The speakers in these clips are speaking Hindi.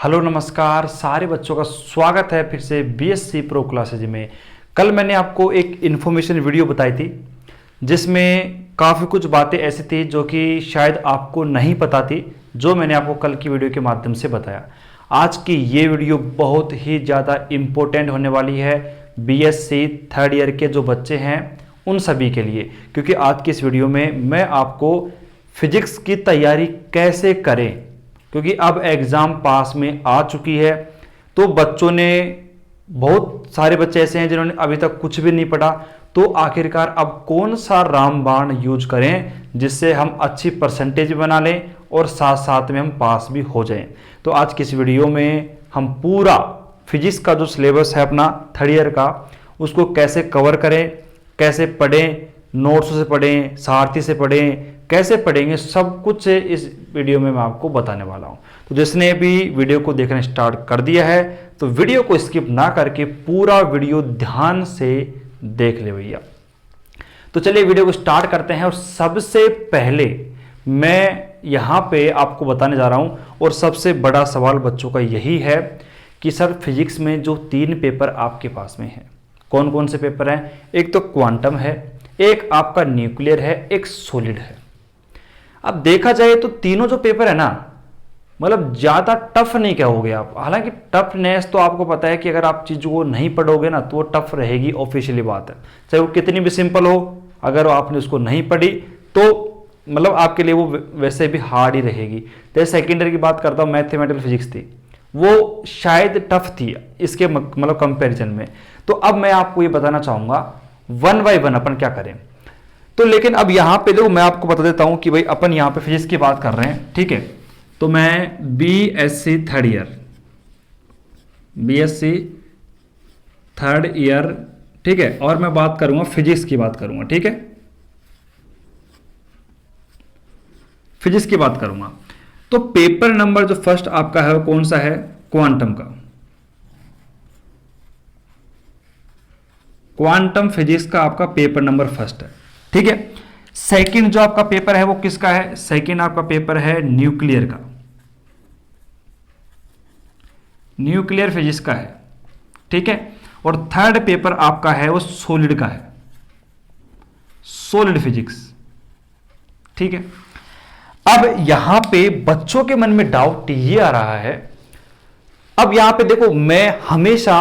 हेलो नमस्कार सारे बच्चों का स्वागत है फिर से बीएससी प्रो क्लासेज में। कल मैंने आपको एक इन्फॉर्मेशन वीडियो बताई थी जिसमें काफ़ी कुछ बातें ऐसी थी जो कि शायद आपको नहीं पता थी, जो मैंने आपको कल की वीडियो के माध्यम से बताया। आज की ये वीडियो बहुत ही ज़्यादा इम्पोर्टेंट होने वाली है बीएससी थर्ड ईयर के जो बच्चे हैं उन सभी के लिए, क्योंकि आज की इस वीडियो में मैं आपको फिजिक्स की तैयारी कैसे करें, क्योंकि अब एग्ज़ाम पास में आ चुकी है। तो बच्चों ने, बहुत सारे बच्चे ऐसे हैं जिन्होंने अभी तक कुछ भी नहीं पढ़ा, तो आखिरकार अब कौन सा रामबाण यूज करें जिससे हम अच्छी परसेंटेज बना लें और साथ साथ में हम पास भी हो जाएं। तो आज की इस वीडियो में हम पूरा फिजिक्स का जो सिलेबस है अपना थर्ड ईयर का, उसको कैसे कवर करें, कैसे पढ़ें, नोट्स से पढ़ें, सारथी से पढ़ें, कैसे पढ़ेंगे, सब कुछ इस वीडियो में मैं आपको बताने वाला हूं। तो जिसने भी वीडियो को देखना स्टार्ट कर दिया है तो वीडियो को स्किप ना करके पूरा वीडियो ध्यान से देख ले भैया। तो चलिए वीडियो को स्टार्ट करते हैं। और सबसे पहले मैं यहां पे आपको बताने जा रहा हूं, और सबसे बड़ा सवाल बच्चों का यही है कि सर फिजिक्स में जो 3 पेपर आपके पास में है, कौन कौन से पेपर हैं? एक तो क्वांटम है, एक आपका न्यूक्लियर है, एक सॉलिड है। अब देखा जाए तो तीनों जो पेपर है ना, मतलब ज्यादा टफ नहीं कहोगे आप। हालांकि टफनेस तो आपको पता है कि अगर आप चीजों को नहीं पढ़ोगे ना तो वो टफ रहेगी, ऑफिशियली बात है। चाहे वो कितनी भी सिंपल हो, अगर आपने उसको नहीं पढ़ी तो मतलब आपके लिए वो वैसे भी हार्ड ही रहेगी। जैसे सेकेंड ईयर की बात करता हूँ, मैथमेटिकल फिजिक्स थी, वो शायद टफ थी इसके मतलब कंपेरिजन में। तो अब मैं आपको ये बताना चाहूंगा 1 बाय 1 अपन क्या करें। तो लेकिन अब यहां पे देखो, मैं आपको बता देता हूं कि भाई अपन यहां पे फिजिक्स की बात कर रहे हैं, ठीक है। तो मैं बीएससी थर्ड ईयर, ठीक है, और मैं बात करूंगा फिजिक्स की बात करूंगा, ठीक है, फिजिक्स की बात करूंगा। तो पेपर नंबर जो फर्स्ट आपका है वो कौन सा है? क्वांटम का। क्वांटम फिजिक्स का आपका पेपर नंबर फर्स्ट है, ठीक है। सेकंड जो आपका पेपर है वो किसका है? सेकंड आपका पेपर है न्यूक्लियर का, न्यूक्लियर फिजिक्स का है, ठीक है। और थर्ड पेपर आपका है वो सॉलिड का है, सॉलिड फिजिक्स, ठीक है। अब यहां पे बच्चों के मन में डाउट ये आ रहा है, अब यहां पे देखो मैं हमेशा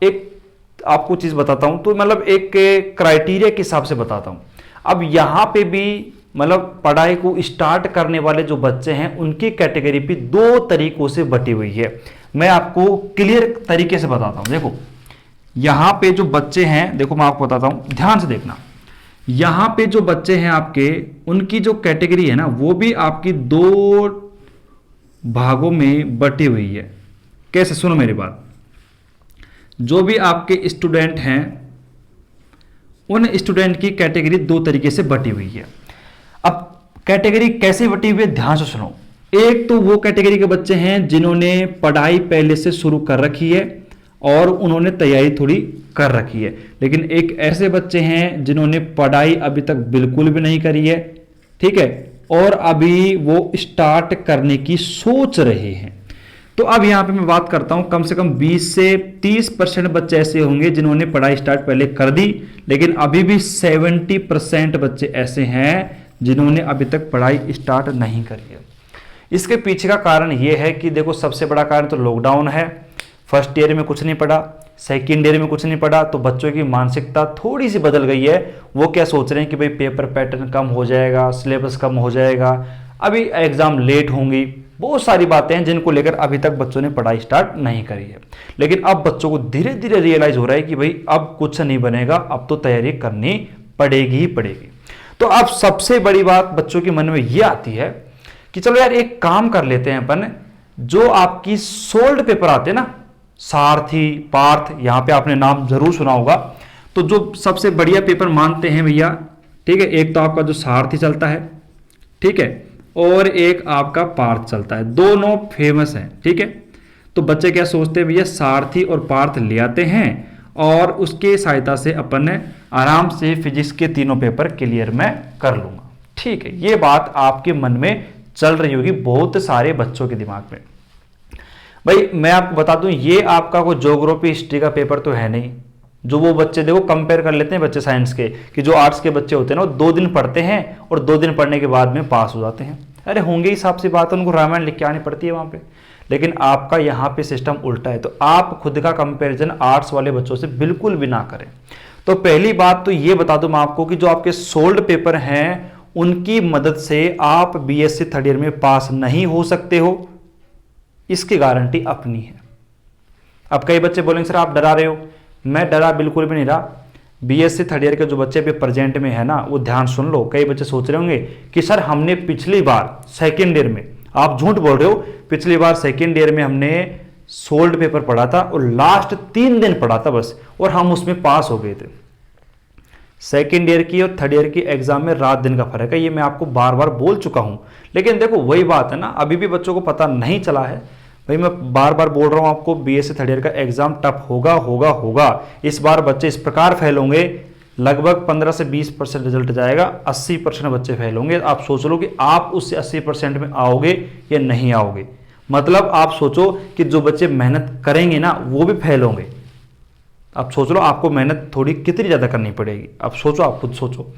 एक आपको चीज बताता हूं, तो मतलब एक क्राइटेरिया के हिसाब से बताता हूं। अब यहां पे भी मतलब पढ़ाई को स्टार्ट करने वाले जो बच्चे हैं उनकी कैटेगरी भी 2 तरीकों से बटी हुई है। मैं आपको क्लियर तरीके से बताता हूं। देखो यहां पे जो बच्चे हैं, देखो मैं आपको बताता हूं, ध्यान से देखना। यहां पे जो बच्चे हैं आपके, उनकी जो कैटेगरी है ना, वो भी आपकी 2 भागों में बटी हुई है। कैसे? सुनो मेरी बात। जो भी आपके स्टूडेंट हैं उन स्टूडेंट की कैटेगरी 2 तरीके से बटी हुई है। अब कैटेगरी कैसे बटी हुई है, ध्यान से सुनो। एक तो वो कैटेगरी के बच्चे हैं जिन्होंने पढ़ाई पहले से शुरू कर रखी है और उन्होंने तैयारी थोड़ी कर रखी है, लेकिन एक ऐसे बच्चे हैं जिन्होंने पढ़ाई अभी तक बिल्कुल भी नहीं करी है, ठीक है, और अभी वो स्टार्ट करने की सोच रहे हैं। तो अब यहां पे मैं बात करता हूं, कम से कम 20 से 30% बच्चे ऐसे होंगे जिन्होंने पढ़ाई स्टार्ट पहले कर दी, लेकिन अभी भी 70% बच्चे ऐसे हैं जिन्होंने अभी तक पढ़ाई स्टार्ट नहीं करी है। इसके पीछे का कारण यह है कि देखो, सबसे बड़ा कारण तो लॉकडाउन है। फर्स्ट ईयर में कुछ नहीं पढ़ा, सेकेंड ईयर में कुछ नहीं पढ़ा, तो बच्चों की मानसिकता थोड़ी सी बदल गई है। वो क्या सोच रहे हैं कि भाई पेपर पैटर्न कम हो जाएगा, सिलेबस कम हो जाएगा, अभी एग्जाम लेट होंगी, बहुत सारी बातें हैं जिनको लेकर अभी तक बच्चों ने पढ़ाई स्टार्ट नहीं करी है। लेकिन अब बच्चों को धीरे धीरे रियलाइज हो रहा है कि भाई अब कुछ नहीं बनेगा, अब तो तैयारी करनी पड़ेगी ही पड़ेगी। तो अब सबसे बड़ी बात बच्चों के मन में यह आती है कि चलो यार एक काम कर लेते हैं अपन, जो आपकी सोल्ड पेपर आते हैं ना, सारथी, पार्थ, यहां पे आपने नाम जरूर सुना होगा। तो जो सबसे बढ़िया पेपर मानते हैं भैया, ठीक है, एक तो आपका जो सारथी चलता है, ठीक है, और एक आपका पार्थ चलता है, दोनों फेमस हैं, ठीक है। तो बच्चे क्या सोचते हैं भैया, सारथी और पार्थ ले आते हैं और उसके सहायता से अपन ने आराम से फिजिक्स के तीनों पेपर क्लियर मैं कर लूंगा, ठीक है। ये बात आपके मन में चल रही होगी बहुत सारे बच्चों के दिमाग में। भाई मैं आपको बता दूं, ये आपका कोई ज्योग्राफी हिस्ट्री का पेपर तो है नहीं, जो वो बच्चे देखो कंपेयर कर लेते हैं बच्चे साइंस के, कि जो आर्ट्स के बच्चे होते हैं ना वो 2 दिन पढ़ते हैं और 2 दिन पढ़ने के बाद में पास हो जाते हैं। अरे होंगे हिसाब से बात, उनको रामायण लिख के आनी पड़ती है वहां पे। लेकिन आपका यहाँ पे सिस्टम उल्टा है, तो आप खुद का कंपेरिजन आर्ट्स वाले बच्चों से बिल्कुल भी ना करें। तो पहली बात तो ये बता दूं मैं आपको कि जो आपके सोल्ड पेपर हैं उनकी मदद से आप बीएससी थर्ड ईयर में पास नहीं हो सकते हो, इसकी गारंटी अपनी है। अब कई बच्चे बोलेंगे सर आप डरा रहे हो, मैं डरा बिल्कुल भी नहीं रहा। बीएससी थर्ड ईयर के जो बच्चे भी प्रेजेंट में है ना, वो ध्यान सुन लो। कई बच्चे सोच रहे होंगे कि सर हमने पिछली बार सेकेंड ईयर में, आप झूठ बोल रहे हो, पिछली बार सेकेंड ईयर में हमने सोल्ड पेपर पढ़ा था और लास्ट 3 दिन पढ़ा था बस, और हम उसमें पास हो गए थे। सेकेंड ईयर की और थर्ड ईयर की एग्जाम में रात दिन का फर्क है, ये मैं आपको बार बार बोल चुका हूं। लेकिन देखो वही बात है ना, अभी भी बच्चों को पता नहीं चला है। भाई मैं बार बार बोल रहा हूं आपको, बीएससी थर्ड ईयर का एग्जाम टफ होगा होगा होगा। इस बार बच्चे इस प्रकार फेल होंगे, लगभग 15 से 20% रिजल्ट जाएगा, 80% बच्चे फेल होंगे। आप सोच लो कि आप उससे 80% में आओगे या नहीं आओगे। मतलब आप सोचो कि जो बच्चे मेहनत करेंगे ना वो भी फेल होंगे। आप सोच लो आपको मेहनत थोड़ी कितनी ज्यादा करनी पड़ेगी, आप सोचो, आप खुद सोचो।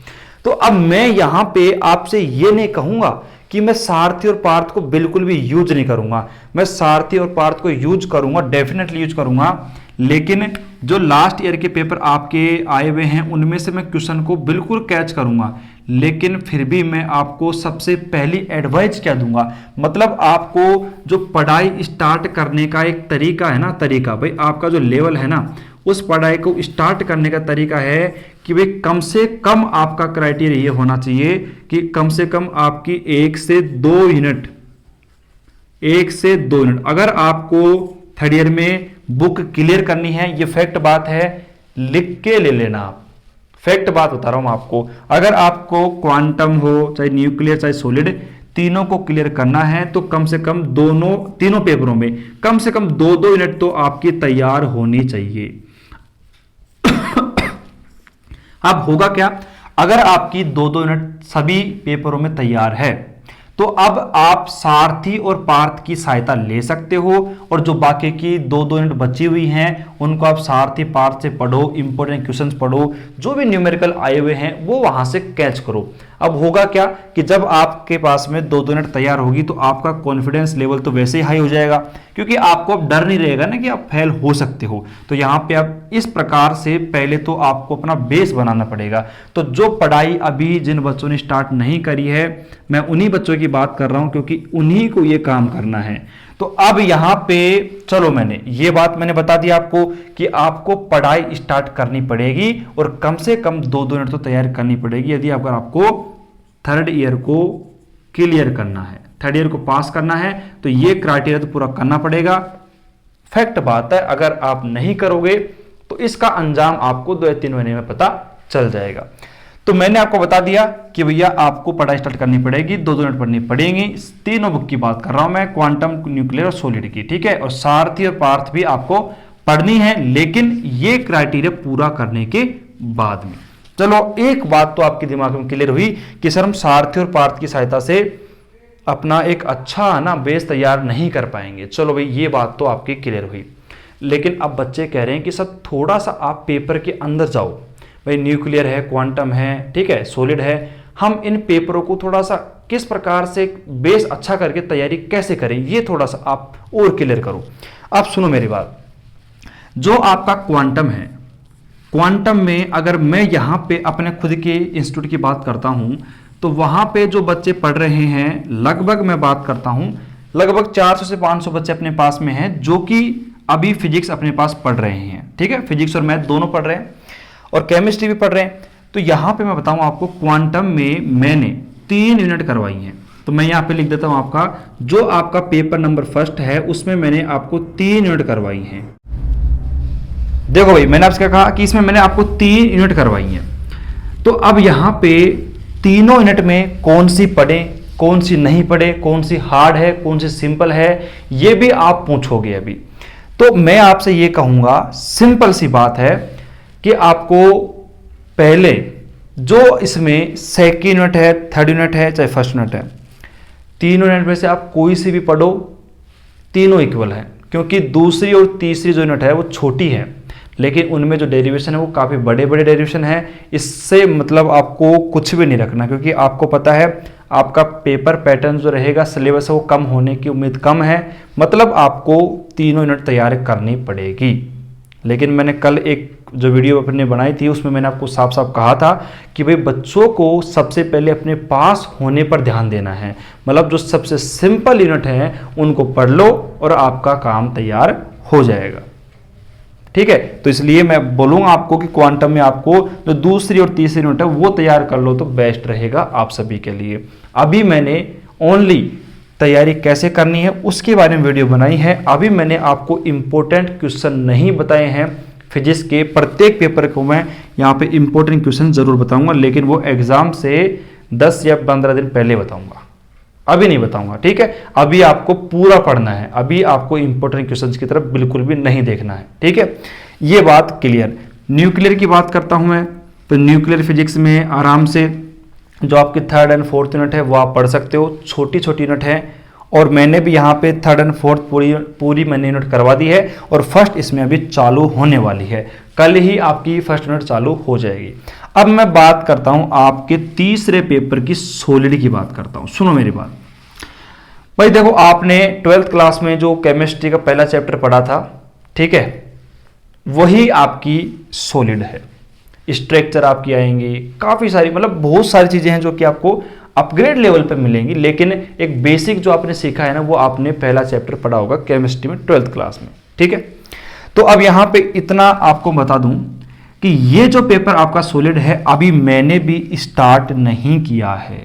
तो अब मैं यहां पे आपसे ये नहीं कहूंगा कि मैं सारथी और पार्थ को बिल्कुल भी यूज नहीं करूंगा। मैं सारथी और पार्थ को यूज करूंगा, डेफिनेटली यूज करूंगा। लेकिन जो लास्ट ईयर के पेपर आपके आए हुए हैं उनमें से मैं क्वेश्चन को बिल्कुल कैच करूंगा। लेकिन फिर भी मैं आपको सबसे पहली एडवाइस क्या दूंगा, मतलब आपको जो पढ़ाई स्टार्ट करने का एक तरीका है ना, तरीका भाई आपका जो लेवल है ना, उस पढ़ाई को स्टार्ट करने का तरीका है कि भाई कम से कम आपका क्राइटेरिया ये होना चाहिए कि कम से कम आपकी 1 से 2 यूनिट, 1 से 2 यूनिट अगर आपको थर्ड ईयर में बुक क्लियर करनी है, ये फैक्ट बात है, लिख के ले लेना आप। फैक्ट बात बता रहा हूं आपको, अगर आपको क्वांटम हो चाहे न्यूक्लियर चाहे सॉलिड, तीनों को क्लियर करना है तो कम से कम तीनों पेपरों में कम से कम 2-2 यूनिट तो आपकी तैयार होनी चाहिए। अब होगा क्या, अगर आपकी 2-2 यूनिट सभी पेपरों में तैयार है तो अब आप सारथी और पार्थ की सहायता ले सकते हो, और जो बाकी की 2-2 यूनिट बची हुई हैं उनको आप सारथी पार्थ से पढ़ो, इंपॉर्टेंट क्वेश्चंस पढ़ो, जो भी न्यूमेरिकल आए हुए हैं वो वहां से कैच करो। अब होगा क्या कि जब आपके पास में 2-2 यूनिट तैयार होगी तो आपका कॉन्फिडेंस लेवल तो वैसे ही हाई हो जाएगा, क्योंकि आपको अब डर नहीं रहेगा ना कि आप फेल हो सकते हो। तो यहाँ पे आप इस प्रकार से पहले तो आपको अपना बेस बनाना पड़ेगा। तो जो पढ़ाई अभी जिन बच्चों ने स्टार्ट नहीं करी है, मैं उन्हीं बच्चों की बात कर रहा हूं क्योंकि उन्हीं को ये काम करना है। तो अब यहां पे चलो मैंने ये बात मैंने बता दी आपको कि आपको पढ़ाई स्टार्ट करनी पड़ेगी और कम से कम 2-2 यूनिट तो तैयार करनी पड़ेगी यदि अगर आपको थर्ड ईयर को क्लियर करना है, थर्ड ईयर को पास करना है, तो ये क्राइटेरिया तो पूरा करना पड़ेगा। फैक्ट बात है, अगर आप नहीं करोगे तो इसका अंजाम आपको 2 या 3 महीने में पता चल जाएगा। तो मैंने आपको बता दिया कि भैया आपको पढ़ाई स्टार्ट करनी पड़ेगी, 2-2 यूनिट पढ़नी पड़ेंगी। तीनों बुक की बात कर रहा हूं मैं, क्वांटम, न्यूक्लियर और सॉलिड की, ठीक है। और सारथी और पार्थ भी आपको पढ़नी है, लेकिन ये क्राइटेरिया पूरा करने के बाद में। चलो एक बात तो आपके दिमाग में क्लियर हुई कि सर हम सारथी और पार्थ की सहायता से अपना एक अच्छा ना बेस तैयार नहीं कर पाएंगे। चलो भाई ये बात तो आपकी क्लियर हुई। लेकिन अब बच्चे कह रहे हैं कि सर थोड़ा सा आप पेपर के अंदर जाओ, भाई न्यूक्लियर है, क्वांटम है, ठीक है, सॉलिड है, हम इन पेपरों को थोड़ा सा किस प्रकार से बेस अच्छा करके तैयारी कैसे करें, ये थोड़ा सा आप और क्लियर करो। अब सुनो मेरी बात, जो आपका क्वांटम है, क्वांटम में अगर मैं यहां पे अपने खुद के इंस्टीट्यूट की बात करता हूं तो वहां पे जो बच्चे पढ़ रहे हैं, लगभग मैं बात करता हूं लगभग 400 से 500 बच्चे अपने पास में हैं जो कि अभी फिजिक्स अपने पास पढ़ रहे हैं, ठीक है, फिजिक्स और मैथ दोनों पढ़ रहे हैं और केमिस्ट्री भी पढ़ रहे हैं। तो यहां पे मैं बताऊं आपको, क्वांटम में मैंने 3 यूनिट करवाई हैं। तो मैं यहां पे लिख देता हूं आपका, जो आपका पेपर नंबर फर्स्ट है उसमें मैंने आपको 3 यूनिट करवाई हैं। देखो भाई मैंने आपसे क्या कहा कि इसमें मैंने आपको 3 यूनिट करवाई हैं। तो अब यहां पे तीनों यूनिट में कौन सी पढ़े, कौन सी नहीं पढ़े, कौन सी हार्ड है, कौन सी सिंपल है, ये भी आप पूछोगे अभी। तो मैं आपसे ये कहूंगा, सिंपल सी बात है कि आपको पहले जो इसमें सेकेंड यूनिट है, थर्ड यूनिट है, चाहे फर्स्ट यूनिट है, तीनों यूनिट में से आप कोई सी भी पढ़ो, तीनों इक्वल है। क्योंकि दूसरी और तीसरी जो यूनिट है वो छोटी है, लेकिन उनमें जो डेरिवेशन है वो काफ़ी बड़े बड़े डेरिवेशन है। इससे मतलब आपको कुछ भी नहीं रखना, क्योंकि आपको पता है आपका पेपर पैटर्न जो रहेगा, सिलेबस है वो कम होने की उम्मीद कम है, मतलब आपको तीनों यूनिट तैयार करनी पड़ेगी। लेकिन मैंने कल एक जो वीडियो अपने बनाई थी उसमें मैंने आपको साफ साफ कहा था कि भाई बच्चों को सबसे पहले अपने पास होने पर ध्यान देना है, मतलब जो सबसे सिंपल यूनिट हैं उनको पढ़ लो और आपका काम तैयार हो जाएगा। ठीक है, तो इसलिए मैं बोलूंगा आपको कि क्वांटम में आपको जो दूसरी और तीसरी यूनिट है वो तैयार कर लो तो बेस्ट रहेगा आप सभी के लिए। अभी मैंने ओनली तैयारी कैसे करनी है उसके बारे में वीडियो बनाई है। अभी मैंने आपको इंपॉर्टेंट क्वेश्चन नहीं बताए हैं फिजिक्स के, प्रत्येक पेपर को मैं यहाँ पे इंपॉर्टेंट क्वेश्चन जरूर बताऊंगा, लेकिन वो एग्जाम से 10 या 15 दिन पहले बताऊंगा, अभी नहीं बताऊंगा। ठीक है, अभी आपको पूरा पढ़ना है, अभी आपको इंपॉर्टेंट क्वेश्चंस की तरफ बिल्कुल भी नहीं देखना है। ठीक है, ये बात क्लियर। न्यूक्लियर की बात करता हूं मैं, तो न्यूक्लियर फिजिक्स में आराम से जो आपकी थर्ड एंड फोर्थ यूनिट है वो आप पढ़ सकते हो, छोटी छोटी यूनिट है, और मैंने भी यहाँ पे थर्ड एंड फोर्थ पूरी मैंने यूनिट करवा दी है, और फर्स्ट इसमें अभी चालू होने वाली है, कल ही आपकी फर्स्ट यूनिट चालू हो जाएगी। अब मैं बात करता हूं आपके तीसरे पेपर की सॉलिड की बात करता हूं। सुनो मेरी बात भाई, देखो आपने 12th क्लास में जो केमिस्ट्री का पहला चैप्टर पढ़ा था, ठीक है, वही आपकी सॉलिड है। स्ट्रक्चर आपकी आएंगी, काफी सारी मतलब बहुत सारी चीजें हैं जो कि आपको अपग्रेड लेवल पे मिलेंगी, लेकिन एक बेसिक जो आपने सीखा है ना वो आपने पहला चैप्टर पढ़ा होगा केमिस्ट्री में 12th क्लास में। ठीक है, तो अब यहां पे इतना आपको बता दूं कि ये जो पेपर आपका सॉलिड है अभी मैंने भी स्टार्ट नहीं किया है।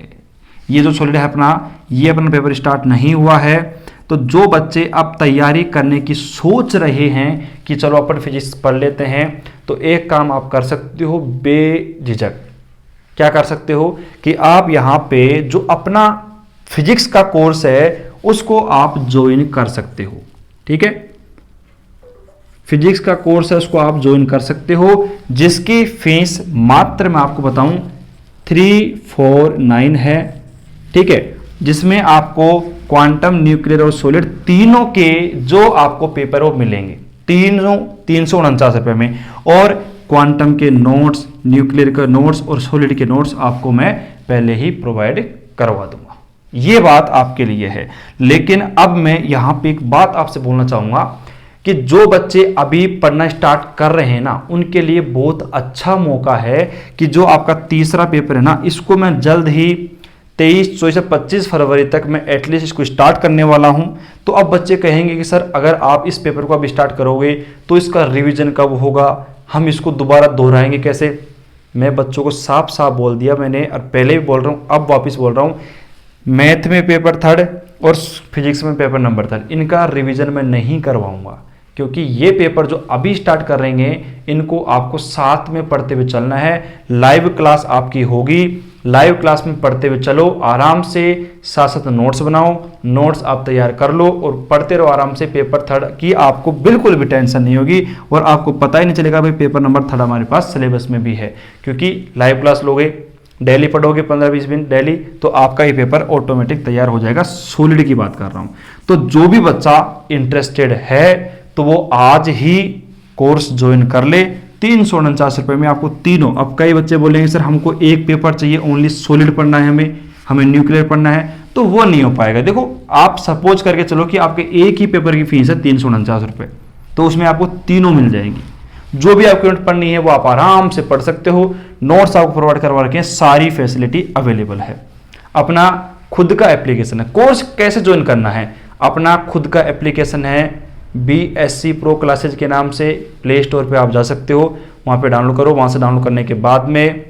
ये जो सॉलिड है अपना, ये अपना पेपर स्टार्ट नहीं हुआ है। तो जो बच्चे अब तैयारी करने की सोच रहे हैं कि चलो अपन फिजिक्स पढ़ लेते हैं, तो एक काम आप कर सकते हो बेझिझक। क्या कर सकते हो कि आप यहाँ पे जो अपना फिजिक्स का कोर्स है उसको आप ज्वाइन कर सकते हो। ठीक है, फिजिक्स का कोर्स है उसको आप ज्वाइन कर सकते हो, जिसकी फीस मात्र मैं आपको बताऊं 349 है। ठीक है, जिसमें आपको क्वांटम, न्यूक्लियर और सॉलिड तीनों के जो आपको पेपर वो मिलेंगे, तीनों 349 रुपए में, और क्वांटम के नोट्स, न्यूक्लियर के नोट्स और सॉलिड के नोट्स आपको मैं पहले ही प्रोवाइड करवा दूंगा। ये बात आपके लिए है। लेकिन अब मैं यहां पे एक बात आपसे बोलना चाहूंगा कि जो बच्चे अभी पढ़ना स्टार्ट कर रहे हैं ना, उनके लिए बहुत अच्छा मौका है कि जो आपका तीसरा पेपर है ना, इसको मैं जल्द ही 23, 24 से 25 फरवरी तक मैं एटलीस्ट इसको स्टार्ट करने वाला हूं। तो अब बच्चे कहेंगे कि सर अगर आप इस पेपर को अब स्टार्ट करोगे तो इसका रिवीजन कब होगा, हम इसको दोबारा दोहराएंगे कैसे। मैं बच्चों को साफ साफ बोल दिया मैंने, और पहले भी बोल रहा हूं, अब वापस बोल रहा हूं, मैथ में पेपर थर्ड और फिजिक्स में पेपर नंबर थर्ड, इनका रिवीजन मैं नहीं करवाऊंगा, क्योंकि ये पेपर जो अभी स्टार्ट कर रहे हैं इनको आपको साथ में पढ़ते हुए चलना है। लाइव क्लास आपकी होगी, लाइव क्लास में पढ़ते हुए चलो, आराम से साथ साथ नोट्स बनाओ, नोट्स आप तैयार कर लो और पढ़ते रहो आराम से। पेपर थर्ड की आपको बिल्कुल भी टेंशन नहीं होगी, और आपको पता ही नहीं चलेगा भाई पेपर नंबर थर्ड हमारे पास सिलेबस में भी है, क्योंकि लाइव क्लास लोगे, डेली पढ़ोगे 15-20 मिनट डेली, तो आपका ये पेपर ऑटोमेटिक तैयार हो जाएगा। सॉलिड की बात कर रहा हूं, तो जो भी बच्चा इंटरेस्टेड है तो वो आज ही कोर्स ज्वाइन कर ले। 349 रुपए में आपको तीनों। अब कई बच्चे बोलेंगे सर हमको एक पेपर चाहिए, ओनली सॉलिड पढ़ना है, हमें न्यूक्लियर पढ़ना है, तो वो नहीं हो पाएगा। देखो आप सपोज करके चलो कि आपके एक ही पेपर की फीस है 349 रुपए, तो उसमें आपको तीनों मिल जाएंगी। जो भी आपको यूनिट पढ़नी है वो आप आराम से पढ़ सकते हो, नोट्स आपको प्रोवाइड करवा रखे हैं, सारी फैसिलिटी अवेलेबल है। अपना खुद का एप्लीकेशन है। कोर्स कैसे ज्वाइन करना है, अपना खुद का एप्लीकेशन है BSc Pro क्लासेज के नाम से, प्ले स्टोर पे आप जा सकते हो, वहाँ पे डाउनलोड करो। वहाँ से डाउनलोड करने के बाद में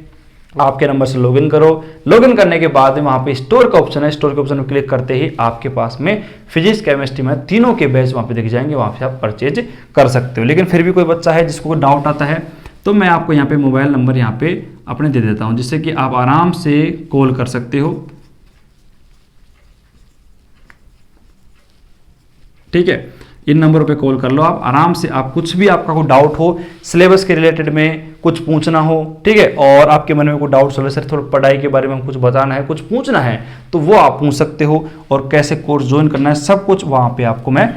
आपके नंबर से लॉगिन करो। लॉगिन करने के बाद में वहाँ पे स्टोर का ऑप्शन है, स्टोर के ऑप्शन में क्लिक करते ही आपके पास में फिजिक्स, केमिस्ट्री में तीनों के बैच वहाँ पे दिख जाएंगे, वहाँ पे आप परचेज कर सकते हो। लेकिन फिर भी कोई बच्चा है जिसको कोई डाउट आता है तो मैं आपको यहाँ पे मोबाइल नंबर यहाँ पे अपने दे देता हूँ, जिससे कि आप आराम से कॉल कर सकते हो। ठीक है, इन नंबरों पे कॉल कर लो आप आराम से। आप कुछ भी आपका कोई डाउट हो, सिलेबस के रिलेटेड में कुछ पूछना हो, ठीक है, और आपके मन में कोई डाउट चलो सर थोड़ा पढ़ाई के बारे में कुछ बताना है, कुछ पूछना है, तो वो आप पूछ सकते हो। और कैसे कोर्स ज्वाइन करना है सब कुछ वहाँ पे आपको मैं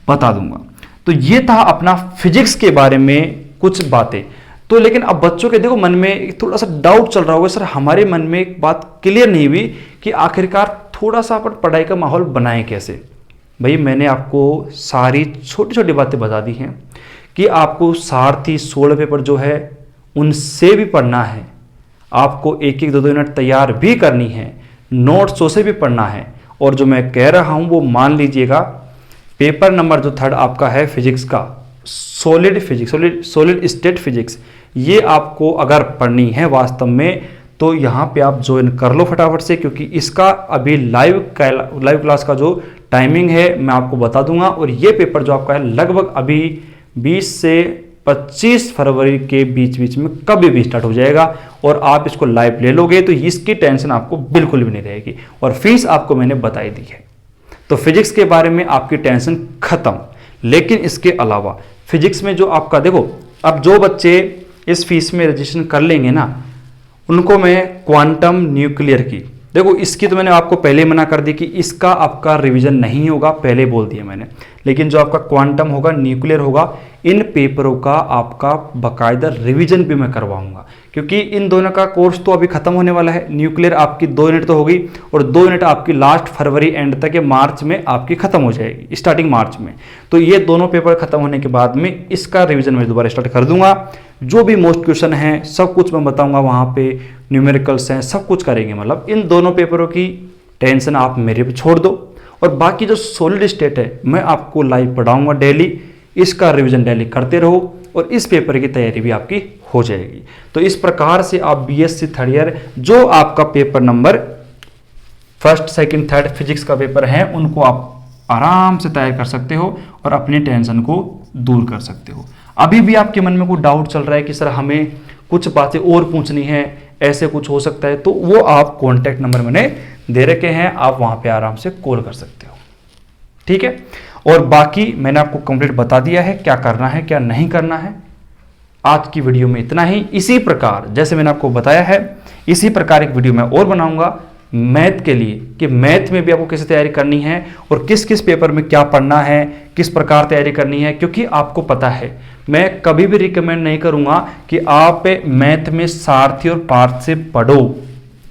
बता दूंगा। तो ये था अपना फिजिक्स के बारे में कुछ बातें। तो लेकिन अब बच्चों के देखो मन में थोड़ा सा डाउट चल रहा होगा, सर हमारे मन में एक बात क्लियर नहीं हुई कि आखिरकार थोड़ा सा अपन पढ़ाई का माहौल बनाएं कैसे। भाई मैंने आपको सारी छोटी छोटी बातें बता दी हैं कि आपको सारथी 16 पेपर जो है उनसे भी पढ़ना है, आपको एक एक दो मिनट तैयार भी करनी है, नोट्सों से भी पढ़ना है। और जो मैं कह रहा हूं वो मान लीजिएगा, पेपर नंबर जो 3 आपका है फिजिक्स का, solid physics, solid state physics, ये आपको अगर पढ़नी है वास्तव में तो यहाँ पे आप ज्वाइन कर लो फटाफट से, क्योंकि इसका अभी लाइव क्लास का जो टाइमिंग है मैं आपको बता दूंगा। और ये पेपर जो आपका है लगभग अभी 20 से 25 फरवरी के बीच में कभी भी स्टार्ट हो जाएगा, और आप इसको लाइव ले लोगे तो इसकी टेंशन आपको बिल्कुल भी नहीं रहेगी। और फीस आपको मैंने बताई दी है, तो फिजिक्स के बारे में आपकी टेंशन खत्म। लेकिन इसके अलावा फिजिक्स में जो आपका देखो, अब जो बच्चे इस फीस में रजिस्ट्रेशन कर लेंगे ना, उनको मैं क्वांटम न्यूक्लियर की, देखो इसकी तो मैंने आपको पहले मना कर दी कि इसका आपका रिवीजन नहीं होगा, पहले बोल दिया मैंने। लेकिन जो आपका क्वांटम होगा, न्यूक्लियर होगा, इन पेपरों का आपका बाकायदा रिवीजन भी मैं करवाऊंगा, क्योंकि इन दोनों का कोर्स तो अभी खत्म होने वाला है। न्यूक्लियर आपकी 2 यूनिट तो होगी, और 2 यूनिट आपकी लास्ट फरवरी एंड तक या मार्च में आपकी खत्म हो जाएगी, स्टार्टिंग मार्च में। तो ये दोनों पेपर खत्म होने के बाद में इसका रिवीजन मैं दोबारा स्टार्ट कर दूंगा। जो भी मोस्ट क्वेश्चन है सब कुछ मैं बताऊंगा वहाँ पे, न्यूमेरिकल्स हैं, सब कुछ करेंगे। मतलब इन दोनों पेपरों की टेंशन आप मेरे पे छोड़ दो, और बाकी जो सॉलिड स्टेट है मैं आपको लाइव पढ़ाऊंगा डेली, इसका रिवीजन डेली करते रहो और इस पेपर की तैयारी भी आपकी हो जाएगी। तो इस प्रकार से आप बीएससी 3rd ईयर जो आपका paper number 1st, 2nd, 3rd physics का पेपर है उनको आप आराम से तैयार कर सकते हो और अपनी टेंशन को दूर कर सकते हो। अभी भी आपके मन में कोई डाउट चल रहा है कि सर हमें कुछ बातें और पूछनी है, ऐसे कुछ हो सकता है, तो वो आप कॉन्टैक्ट नंबर मैंने दे रखे हैं, आप वहां पे आराम से कॉल कर सकते हो, ठीक है। और बाकी मैंने आपको कंप्लीट बता दिया है क्या करना है क्या नहीं करना है। आज की वीडियो में इतना ही। इसी प्रकार जैसे मैंने आपको बताया है, इसी प्रकार एक वीडियो मैं और बनाऊंगा मैथ के लिए, कि मैथ में भी आपको कैसे तैयारी करनी है और किस किस पेपर में क्या पढ़ना है, किस प्रकार तैयारी करनी है। क्योंकि आपको पता है मैं कभी भी रिकमेंड नहीं करूंगा कि आप मैथ में सारथी और पार्थ से पढ़ो,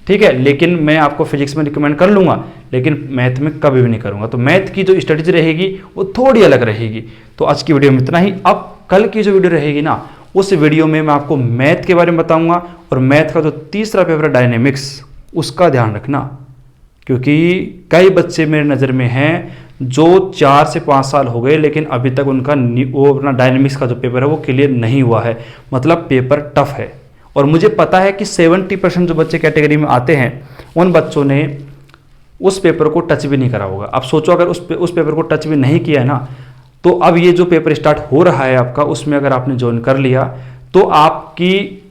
ठीक है, लेकिन मैं आपको फिजिक्स में रिकमेंड कर लूंगा, लेकिन मैथ में कभी भी नहीं करूंगा। तो मैथ की जो स्ट्रेटेजी रहेगी वो थोड़ी अलग रहेगी। तो आज की वीडियो में इतना ही। अब कल की जो वीडियो रहेगी ना, उस वीडियो में मैं आपको मैथ के बारे में बताऊंगा, और मैथ का जो तीसरा पेपर है डायनेमिक्स, उसका ध्यान रखना, क्योंकि कई बच्चे मेरे नज़र में हैं जो 4 से 5 साल हो गए लेकिन अभी तक उनका वो अपना डायनेमिक्स का जो पेपर है वो क्लियर नहीं हुआ है। मतलब पेपर टफ है, और मुझे पता है कि 70% जो बच्चे कैटेगरी में आते हैं उन बच्चों ने उस पेपर को टच भी नहीं करा होगा। अब सोचो अगर उस पेपर को टच भी नहीं किया है ना, तो अब ये जो पेपर स्टार्ट हो रहा है आपका, उसमें अगर आपने ज्वाइन कर लिया तो आपकी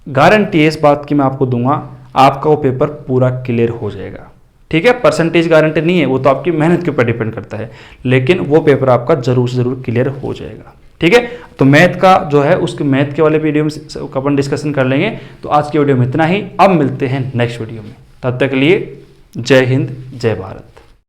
गारंटी है इस बात की मैं आपको दूंगा, आपका वो पेपर पूरा क्लियर हो जाएगा, ठीक है। परसेंटेज गारंटी नहीं है, वो तो आपकी मेहनत के ऊपर डिपेंड करता है, लेकिन वो पेपर आपका जरूर से जरूर क्लियर हो जाएगा, ठीक है। तो मैथ का जो है उसके मैथ के वाले वीडियो में अपन डिस्कशन कर लेंगे। तो आज की वीडियो में इतना ही, अब मिलते हैं नेक्स्ट वीडियो में, तब तक के लिए जय हिंद जय भारत।